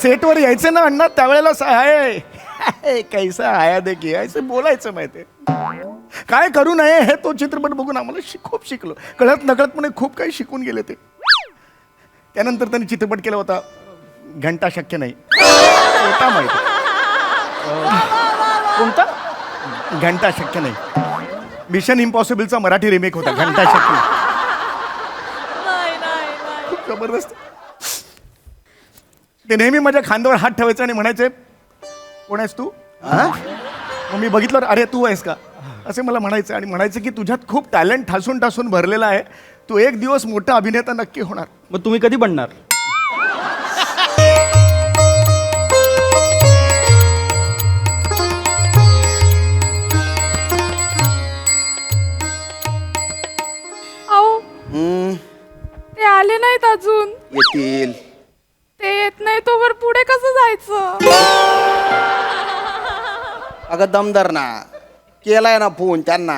सेटवर यायचं ना अण्णा त्यावेळेला हाय कैसा आया देखी असं बोलायचं माहितीये. काय करू नये हे तो चित्रपट बघून आम्हाला खूप शिकलो. कळत नकळतपणे खूप काही शिकून गेले ते. त्यानंतर त्यांनी चित्रपट केला होता घंटा शक्य नाही. होता माहिती कोणता? घंटा शक्य नाही. मिशन इम्पॉसिबलचा मराठी रिमेक होता घंटा शक्य नाही. खूप जबरदस्त. ते नेहमी माझ्या खांद्यावर हात ठेवायचे आणि म्हणायचे कोण आहेस तू. मग मी बघितलं अरे तू आहेस का असे मला म्हणायचं आणि म्हणायचं की तुझ्यात खूप टॅलेंट ठासून ठासून भरलेला आहे. तू एक दिवस मोठा अभिनेता नक्की होणार. मग तुम्ही कधी बनणार? ते आले नाहीत अजून. येतील. ते येत नाही तोवर पुढे कसं जायचं. अगं दमदार ना केलाय ना फोन त्यांना.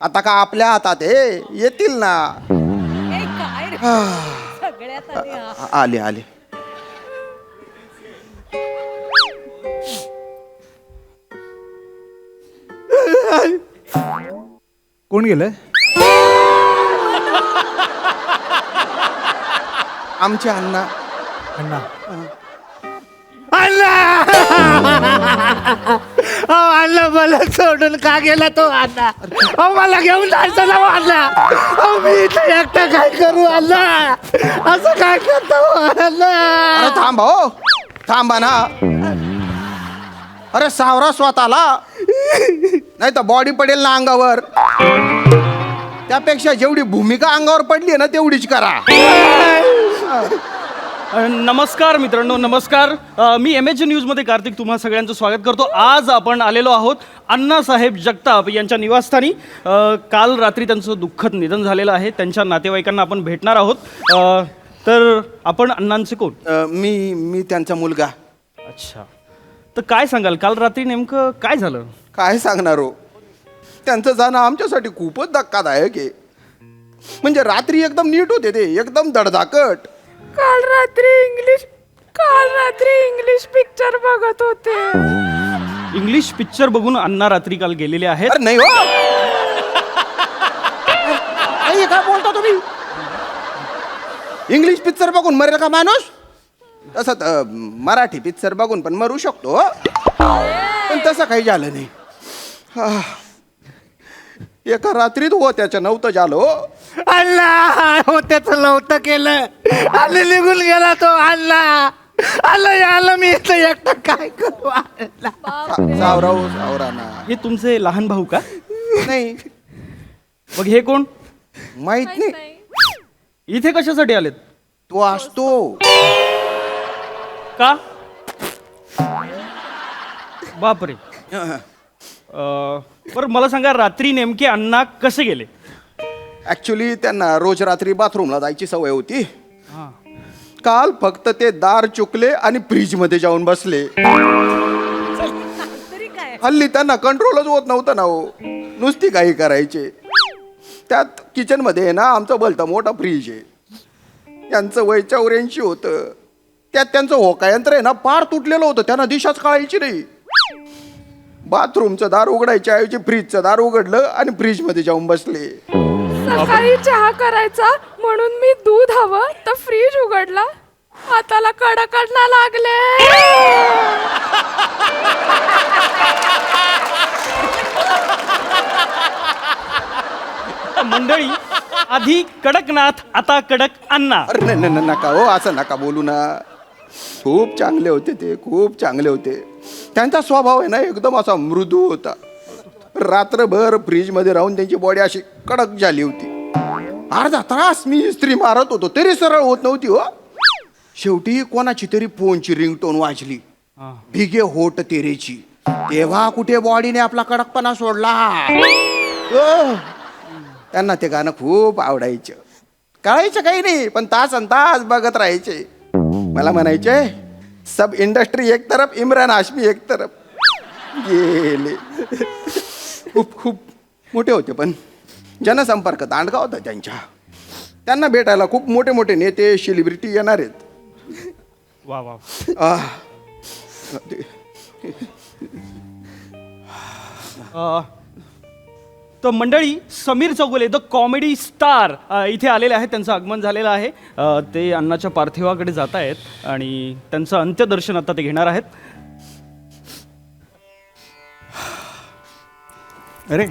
आता का आपल्या हातात आहे येतील ना. आले आले. कोण गेलंय? आमचे अण्णा. अण्णा अण्णा मला सोडून का गेला तो अण्णा. मला घेऊन जायचं ना अण्णा. मी इथे एकटा काय करू अण्णा. असं काय करतो अण्णा. अरे थांबा हो थांबा ना. अरे सावरा स्वतःला नाही तर बॉडी पडेल ना अंगावर. त्यापेक्षा जेवढी भूमिका अंगावर पडली ना तेवढीच करा. नमस्कार मित्रांनो, नमस्कार. मी MH न्यूजमध्ये कार्तिक तुम्हा सगळ्यांचं स्वागत करतो. आज आपण आलेलो आहोत अण्णासाहेब जगताप यांच्या निवासस्थानी. काल रात्री त्यांचं दुःखद निधन झालेलं आहे. त्यांच्या नातेवाईकांना आपण भेटणार आहोत. तर आपण अण्णांचे कोण? मी त्यांचा मुलगा. अच्छा, तर काय सांगाल काल रात्री नेमकं काय झालं? काय सांगणार हो. त्यांचं जाणं आमच्यासाठी खूपच धक्कादायक आहे. म्हणजे रात्री एकदम नीट होते ते एकदम धडधाकट. काल रात्री इंग्लिश पिक्चर बघत होते. इंग्लिश पिक्चर बघून अण्णा रात्री काल गेलेले आहेत. अरे नाही हो. नाही, काय बोलता तुम्ही. इंग्लिश पिक्चर बघून मरेल का माणूस. तसं मराठी पिक्चर बघून पण मरू शकतो पण तसं काही झालं नाही. एका रात्रीत हो त्याचं नव्हतं झालं. अण्णा हो त्याचं नव्हतं केलं आणि निघून गेला तो अण्णा. आलं मी इथं एकटा काय करू अण्णा. सावरा ना. हे तुमचे लहान भाऊ का? नाही मग हे कोण? माहित नाही. इथे कशासाठी आलेत? तो असतो. का? बापरे. बरं मला सांगा रात्री नेमके अण्णा कसे गेले? ऍक्च्युली त्यांना रोज रात्री बाथरूमला जायची सवय होती. काल फक्त ते दार चुकले आणि फ्रीज मध्ये जाऊन बसले. हल्ली त्यांना कंट्रोलच होत नव्हतं ना हो. नुसती काही करायचे. त्यात किचन मध्ये आहे ना आमचं भलतं मोठा फ्रीज आहे. त्यांचं वय 84 होतं. त्यात त्यांचं होकायंत्र आहे ना पार तुटलेलं होतं. त्यांना दिशाच कळायची नाही. बाथरूमचं दार उघडायच्या ऐवजी फ्रीजचं दार उघडलं आणि फ्रीज मध्ये जाऊन बसले. सकाळी चहा करायचा म्हणून मी दूध हवं तर फ्रीज उघडला. हाताला कडकडना लागले. मंडळी, आधी कडकनाथ आता कडक अण्णा. अरे नाही नका हो असं नका बोलू ना. खूप चांगले होते ते खूप चांगले होते. त्यांचा स्वभाव आहे ना एकदम असा मृदू होता. रात्रभर फ्रीज मध्ये राहून त्यांची बॉडी अशी कडक झाली होती. अर्धा तास मी इस्त्री मारत होतो तरी सरळ होत नव्हती हो. शेवटी कोणाची तरी फोनची रिंगटोन वाजली. भिगे होट तेरेची. तेव्हा कुठे बॉडीने आपला कडकपणा सोडला. त्यांना ते गाणं खूप आवडायचं. कळायचं काही नाही पण तास तास बघत राहायचे. मला म्हणायचे सब इंडस्ट्री एक तरफ इम्रान हाशमी एक तरफ. गेले. खूप मोठे होते पण जनसंपर्क दांडगा होता त्यांच्या. त्यांना भेटायला खूप मोठे मोठे नेते सेलिब्रिटी येणार आहेत. वा वा. आह. तर मंडळी, Sameer Chougule the comedy star इथे आलेले आहेत. त्यांचं आगमन झालेलं आहे. ते अण्णाच्या पार्थिवाकडे जात आहेत आणि त्यांचं अंत्यदर्शन आता ते घेणार आहेत. अरे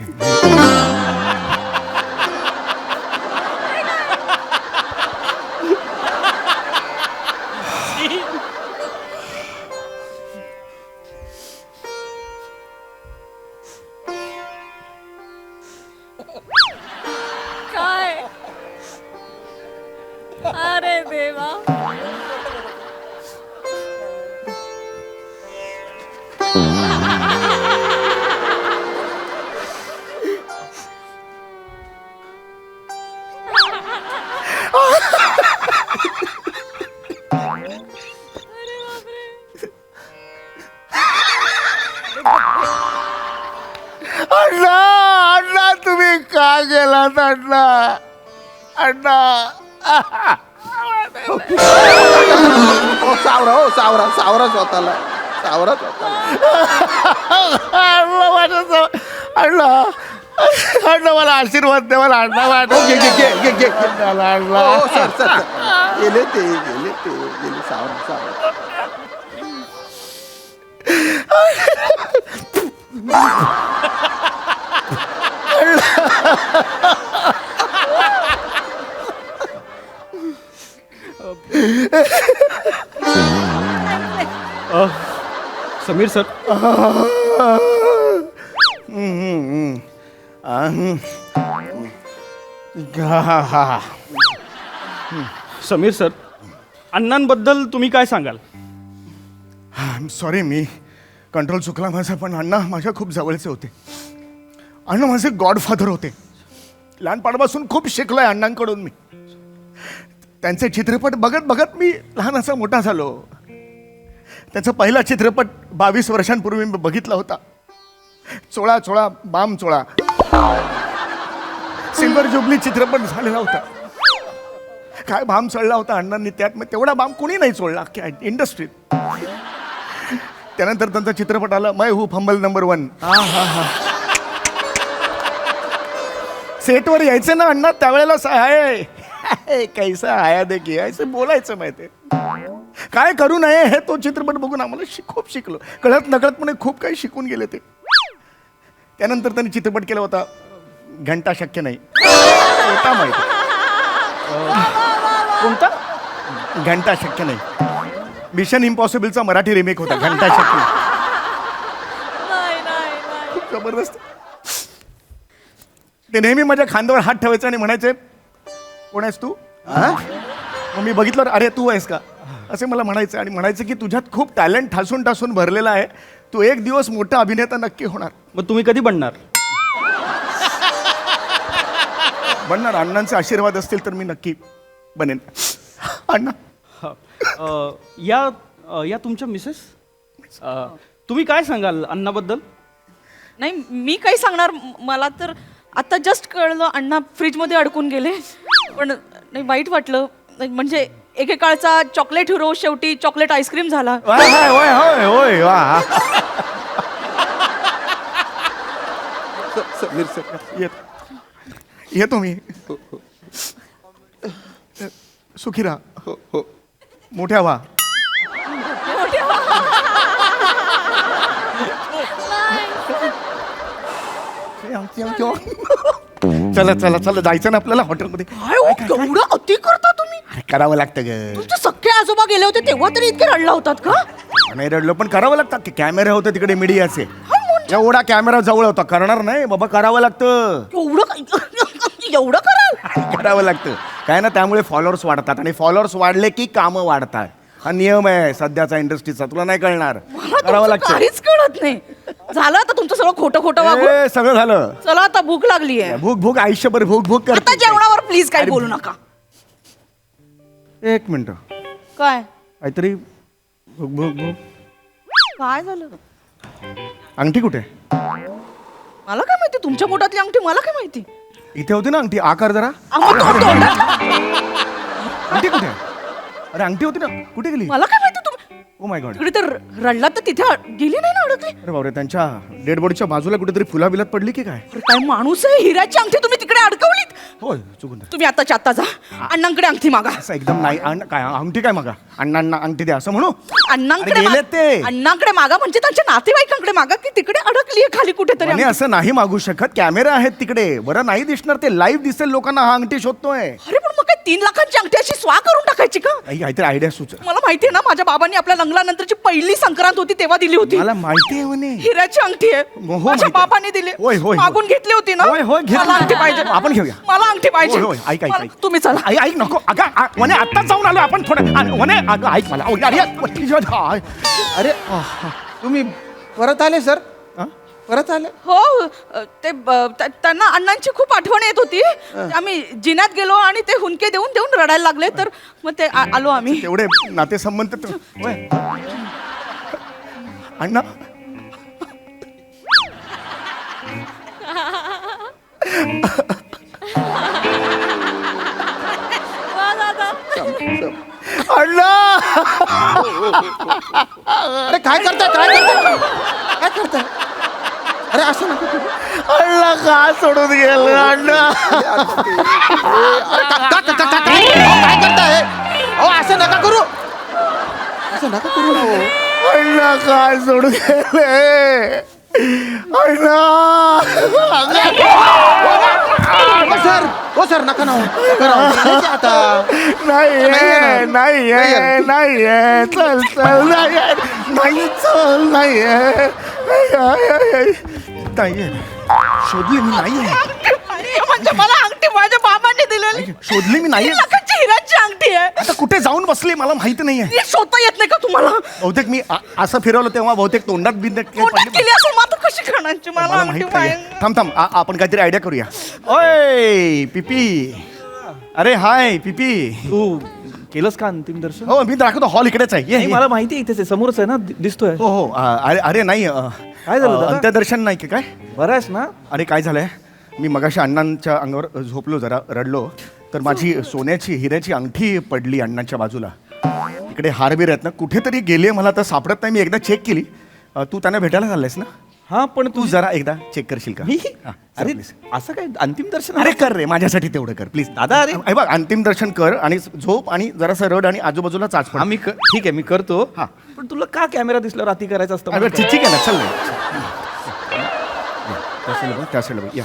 काय अरे देवा. अण्णा अण्णा तुम्ही का गेलात अण्णा अण्णा सावरा स्वतःला. अण्णा माझ्या अण्णा अण्णा मला आशीर्वाद द्या. मला अण्णा अण्णा हो, सर. गेले सावरा. समीर सर, समीर सर, अण्णांबद्दल तुम्ही काय सांगाल? सॉरी, मी कंट्रोल चुकला माझा. पण अण्णा माझ्या खूप जवळचे होते. अण्णा माझे गॉडफादर होते. लहानपणापासून खूप शिकलोय अण्णांकडून मी. त्यांचे चित्रपट बघत बघत मी लहानाचा मोठा झालो. त्याचा पहिला चित्रपट 22 वर्षांपूर्वी मी बघितला होता. चोळा चोळा बाम चोळा. सिल्वर जुबली चित्रपट झालेला होता. काय बाम चढला होता अण्णांनी त्यात. मग तेवढा बाम कोणी नाही चोळला अख्ख्या इंडस्ट्रीत. त्यानंतर त्यांचा चित्रपट आला मै हू फंबल नंबर 1. सेटवर यायचं ना अण्णा त्यावेळेला हाय कैसा आया देखी असं बोलायचं माहिती. काय करू नये हे तो चित्रपट बघून आम्हाला खूप शिकलो. कळत नकळतपणे खूप काही शिकून गेले ते. त्यानंतर त्यांनी चित्रपट केला होता घंटा शक्य नाही. होता माहिती. कोणता? घंटा शक्य नाही. मिशन इम्पॉसिबलचा मराठी रिमेक होता घंटा शक्य नाही. खूप जबरदस्त. ते नेहमी माझ्या खांद्यावर हात ठेवायचे आणि म्हणायचे कोण आहेस तू. मग मी बघितलं अरे तू आहेस का असे मला म्हणायचं. आणि म्हणायचं की तुझ्यात खूप टॅलेंट ठासून ठासून भरलेला आहे. तू एक दिवस मोठा अभिनेता नक्की होणार. मग तुम्ही कधी बनणार? बनणार. अण्णांचे आशीर्वाद असतील तर मी नक्की बनेन. अण्णा या तुमच्या मिसेस, तुम्ही काय सांगाल अण्णाबद्दल? नाही, मी काही सांगणार. मला तर आता जस्ट कळलं अण्णा फ्रीजमध्ये अडकून गेले. पण नाही, वाईट वाटलं. म्हणजे एकेकाळचा चॉकलेट हिरो शेवटी चॉकलेट आईस्क्रीम झाला. होय वा. समीर सर, येतो मी. सुखी राहा. हो. मोठ्या व्हा. चला चला चला जायचं ना आपल्याला हॉटेलमध्ये. एवढं अति करता तुम्ही? अरे करावं लागतं ग. तुमचे सख्खे आजोबा गेले होते तेव्हा तरी इतके रडला होतात का? नाही रडलो पण करावं लागतं. कॅमेरे होते तिकडे मीडियाचे. एवढा कॅमेरा जवळ होता. करणार नाही बाबा, करावं लागतं. एवढं कराल? करावं लागतं. काय ना त्यामुळे फॉलोअर्स वाढतात आणि फॉलोअर्स वाढले की कामं वाढतात. हा नियम आहे सध्याचा इंडस्ट्रीचा. तुला नाही कळणार. करावं लागतं. काहीच कळत नाही. झालं आता तुमचं सगळं खोटं वागून. ए, सगळं झालं. चला आता भूक लागली आहे. भूक भूक आयुष्यभर भूक भूक आता करते. जेवणावर प्लीज काही बोलू नका. एक मिनिट. काय काहीतरी भूक भूक भूक. काय झालं? अंगठी कुठे? मला काय माहिती तुमच्या पोटातली अंगठी. मला काय माहिती. इथे होती ना अंगठी. आकार जरा. अहो, अंगठी कुठे? अरे अंगठी होती ना कुठे गेली? मला काय माहिती ओ माय गॉड. तिकडे तर रडला तर तिथे गेली नाही ना अडकली. अरे बापरे, त्यांच्या डेड बॉडीच्या बाजूला कुठेतरी फुलाबिलात पडली की काय? अरे काय माणूस आहे, हिऱ्याची अंगठी तुम्ही तिकडे अडकवलीत. होय, चुकून झालं. तुम्ही आताच्या आता जा, अण्णांकडे अंगठी मागा. असं एकदम नाही. काय अंगठी काय मागा? अण्णांना अंगठी द्या असं म्हणू? अण्णांकडे अरे गेलेत ते. अण्णांकडे मागा म्हणजे त्यांच्या नातेवाईकांकडे मागा की तिकडे अडकली खाली कुठेतरी आणि अंगठी. असं नाही मागू शकत. कॅमेरा आहेत तिकडे, बरं नाही दिसणार. ते लाईव्ह दिसेल लोकांना हा अंगठी शोधतोय. अरे पण मग काय 3 लाखांची अंगठी अशी स्वा करून टाकायची का? काहीतरी आयडिया सुच. मला माहितीये ना, माझ्या बाबांनी आपल्या लग्नानंतरची पहिली संक्रांत होती तेव्हा दिली होती. मला माहिती आहे म्हणे. हिऱ्याची अंगठी आहे, हो, माझ्या माहिती. बाबांनी दिली. होय, होय, होय. मागून घेतली होती ना. होय, होय, घेतली. मला अंगठी पाहिजे. आपण घेऊया. मला अंगठी पाहिजे. होय, होय, ऐक, ऐक, मला- ऐक. तुम्ही चला. ऐक नको अगं वने आत्ताच जाऊन आलो आपण थोडं. वने अगं ऐक मला. अरे तुम्ही परत आले सर? परत आले? हो त्यांना अण्णांची खूप आठवण येत होती. आम्ही जिन्यात गेलो आणि ते हुंदके देऊन देऊन रडायला लागले, तर मग ते आलो आम्ही. तेवढे नातेसंबंध होय. अण्णा अण्णा अरे काय करताय, काय करताय, काय करताय? अरे असं नको करू. अण्णा का सोडून गेलं अण्णा? काय करताय? अहो असं नका करू, असं नका करू ना हो. अण्णा काय सोडून गेले? अण्णा सर, हो सर नका ना हो. नका ना हो. नाही ते आता नाहीये नाहीये नाहीये चल चल नाहीये नाही चल नाहीये नाहीये शोधली मी नाहीये अरे, म्हणजे मला अंगठी माझ्या बाबांनी दिलेली. शोधली मी नाहीये. 3 लाखांची हिऱ्याची अंगठी आहे. आता कुठे जाऊन बसली मला माहिती नाहीये. ती शोधता येत नाही का तुम्हाला? बहुतेक मी असं फिरवलं तेव्हा बहुतेक तोंडात बिंदत पोटात केली असेल, मग आता कशी करण्याची? मला मला अंगठी माहित नाही. पाहिजे. थांब थांब आपण काहीतरी आयडिया करूया. ओय पिपी. अरे हाय पिपी. तू केलंस का अंतिम दर्शन? हो मी दाखवतो. हॉल इकडेच आहे. ये, नाही, ये. मला माहिती आहे इथेच आहे, समोरच आहे ना, दिसतोय. हो हो अरे अरे नाही काय झालं दादा? अंत्यदर्शन नाही की काय? बरं आहेस ना? अरे काय झालंय, मी मगाशी अण्णांच्या अंगावर झोपलो, जरा रडलो, तर माझी सोन्याची हिऱ्याची अंगठी पडली अण्णांच्या बाजूला. इकडे हारबीर आहेत ना, कुठेतरी गेली, मला तर सापडत नाही. मी एकदा चेक केली. तू त्यांना भेटायला चाललायस ना? हा पण तू जरा एकदा चेक करशील का? मी हा, अरे please. असं काय अंतिम दर्शन? अरे कर रे, माझ्यासाठी तेवढं कर प्लीज दादा, अरे. बघ अंतिम दर्शन कर आणि झोप आणि जरासं रड आणि आजूबाजूला चाच हा मी ठीक आहे, मी करतो. हा. पण तुला का कॅमेरा दिसल्यावर राती करायचं असतं? अरे ठीक आहे ना, चल ना. त्या साईडला बघ, या.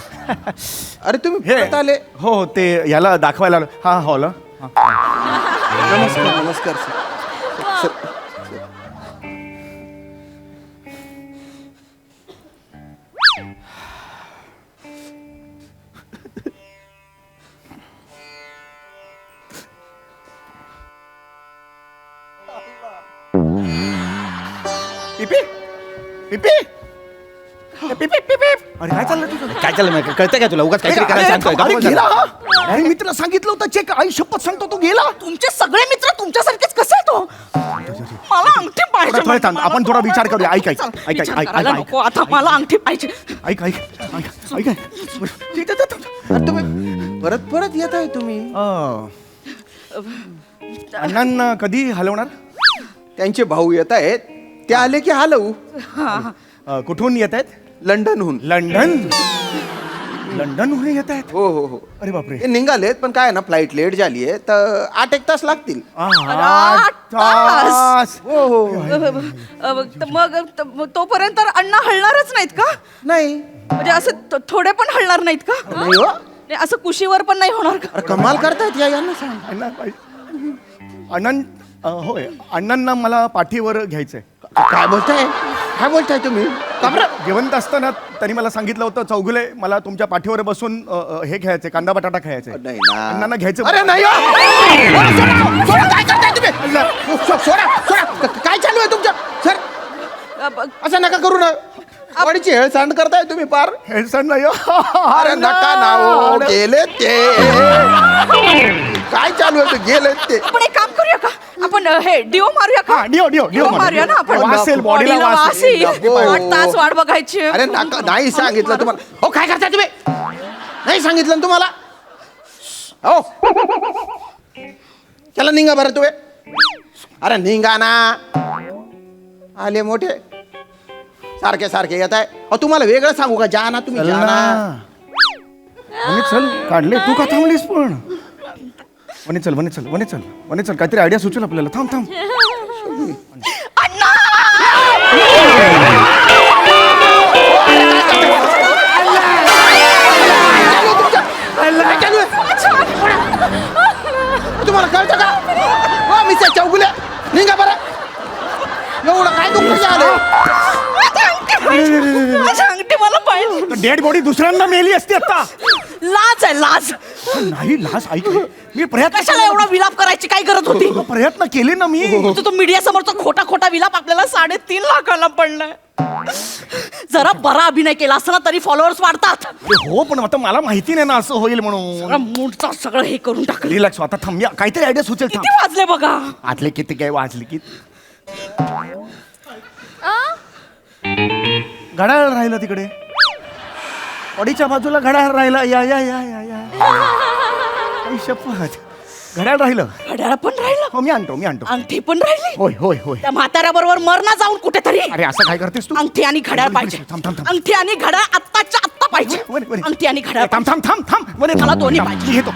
अरे तुम्ही हे परत आले? हो हो, ते याला दाखवायला आलो. हा हॉल. नमस्कार नमस्कार सर. सर पिपी पिपी पिपी पिपी. अरे काय चाललं तुझं? काय चाललं कळतं काय तुला? उगाच काहीतरी करायला सांगतोय का? अरे गेला हा? अरे मी तुला सांगितलं होतं चेक. आई शपथ सांगतो तो गेला. तुमचे सगळे मित्र तुमच्यासारखेच कसे तो? मला अंगठी पाहिजे. थोडं थांब, आपण थोडा विचार करूया. ऐक ऐक चल, ऐक ऐक विचार ऐक करायला ऐक नको. आता मला अंगठी पाहिजे. ऐक ऐक ऐक ऐक. अरे तुम्ही परत परत येत आहे तुम्ही? अण्णांना कधी हलवणार? त्यांचे भाऊ येत आहेत, ते आले की हलवू. कुठून येत आहेत? लंडनहून. लंडन. लंडनहून येत आहेत? हो हो हो. अरे बापरे. ते निघालेत, पण काय ना फ्लाईट लेट झाली आहे, तर 8-1 तास लागतील. 8 तास. हो हो. मग तोपर्यंत अण्णा हलणारच नाहीत का? नाही म्हणजे असं थोडे पण हलणार नाहीत का? नाही हो. नाही, असं कुशीवर पण नाही होणार का? अरे कमाल करतायत यांना सांग. अण्णा अण्णां होय, अण्णांना मला पाठीवर घ्यायचंय. काय बोलताय, काय बोलताय तुम्ही? का बरं? जिवंत असताना त्यांनी मला सांगितलं होतं, चौगुले मला तुमच्या पाठीवर बसून हे खायचे, कांदा बटाटा खायचे. नाही ना. अण्णांना घ्यायचं. अरे नाही हो. सोडा, सोडा, काय करताय तुम्ही? सोडा, सोडा. काय चालू आहे तुमच्या? सर असं नका करू ना. आवडीची हेळसांड करताय तुम्ही पार. हेडसन नाही हो. अरे नका ना हो. गेले ते. काय चालू आहे ते? गेले ते. आपण एक काम करूया का? आपण हे डिओ मारूया का? हा, डिओ मारूया ना आपण. वासेल, बॉडीला बॉडीला वास वास येईल. येईल. नको. 8 तास वाट बघायची. अरे नका, नाही सांगितलं तुम्हाला. हो काय करताय तुम्ही? नाही सांगितलं ना तुम्हाला. हो चला निघा बरं तुम्ही. अरे निघा ना. आले मोठे सारखे सारखे येत आहे तुम्हाला वेगळं सांगू का जा ना तुम्ही चल जा ना ना वने चल काढले तू का थांबलीस पण वने चल वने चल वने चल वने चल काहीतरी आयडिया सुचेल आपल्याला थांब थांब तुम्हाला कळतं का हो मिसेस चौगुले निघा बरं एवढं काय दुःख झालं माझी अंगठी मला पाहिजे डेड बॉडी दुसऱ्यांदा मेली असती आता लाज आहे लाज नाही लास ऐक मी प्रयत्न कशाला एवढा विलाप करायची काय गरज होती प्रयत्न केले ना मी तो मीडिया समोरचा खोटा खोटा विलाप आपल्याला 3.5 लाखाला पडलाय जरा बरा अभिनय केला असता ना तरी फॉलोअर्स वाढतात हो पण आता मला माहिती नाही ना असं होईल म्हणून मूडचा सगळं हे करून टाकलं रिलॅक्स आता थांब मी काहीतरी आयडिया सुचेल किती थांब वाजले बघा आतले किती काय वाजले की घड्याळ राहिलं तिकडे ऑडीच्या बाजूला घड्याळ राहिला या या या या या आई शपथ घड्याळ राहिलं घड्याळ पण राहिलं हो मी आणतो अंगठी पण राहिली होय होय होय त्या म्हाताऱ्याबरोबर मरना जाऊन कुठेतरी अरे असं काय करतेस तू अंगठी आणि घड्याळ पाहिजे थांब, थांब, थांब. अंगठी आणि घड्याळ आत्ताच्या आत्ता पाहिजे वने, वने. अंगठी आणि घड्याळ थांब थांब थांब थांब वने, मला थांब. दोन्ही थांब. पाहिजे. मी घेतो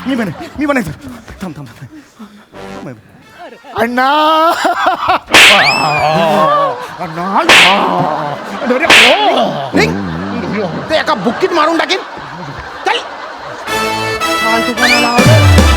मी बनायचं थांब थांब थांब. अण्णा अण्णा अरे, हो. निघ. ते एका बुक्कीत मारून टाकेन चल काय तू कोणाला आवडेल?